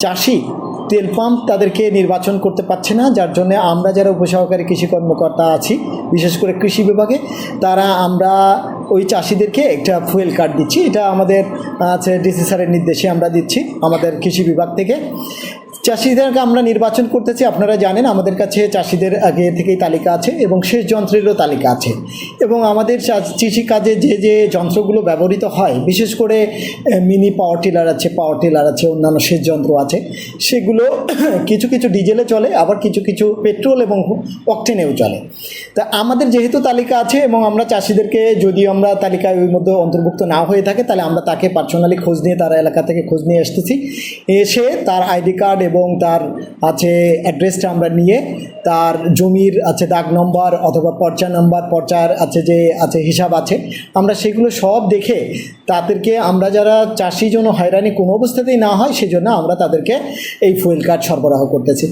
চাষি তেল পাম্প তাদেরকে নির্বাচন করতে পারছে না, যার জন্য আমরা যারা উপসহকারী কৃষি কর্মকর্তা আছি বিশেষ করে কৃষি বিভাগে, তারা আমরা ওই চাষিদেরকে একটা ফুয়েল কার্ড দিচ্ছি। এটা আমাদের ডিসি স্যারের নির্দেশে আমরা দিচ্ছি আমাদের কৃষি বিভাগ থেকে। চাষিদেরকে আমরা নির্বাচন করতেছি। আপনারা জানেন আমাদের কাছে চাষিদের আগে থেকেই তালিকা আছে এবং সেচ যন্ত্রেরও তালিকা আছে, এবং আমাদের কৃষি কাজে যে যে যন্ত্রগুলো ব্যবহৃত হয়, বিশেষ করে মিনি পাওয়ার টিলার আছে, অন্যান্য সেচ যন্ত্র আছে, সেগুলো কিছু কিছু ডিজেলে চলে, আবার কিছু কিছু পেট্রোল এবং অকটেনেও চলে। তা আমাদের যেহেতু তালিকা আছে এবং আমরা চাষিদেরকে, যদি আমরা তালিকায় ওই মধ্যে অন্তর্ভুক্ত না হয়ে থাকে, তাহলে আমরা তাকে পার্সোনালি খোঁজ নিয়ে, তার এলাকা থেকে খোঁজ নিয়ে আসতেছি, এসে তার আইডি কার্ড এবং তার অ্যাড্রেসটা আমরা নিয়ে, তার জমির দাগ নম্বর অথবা পর্চা নম্বর, পর্চার যে হিসাব আছে, আমরা সেগুলো সব দেখে তাদেরকে, আমরা যারা চাষি যেন হয়রানি কোনো অবস্থাতেই না হয় সেজন্য আমরা তাদেরকে এই ফুয়েল কার্ড সরবরাহ করতেছি।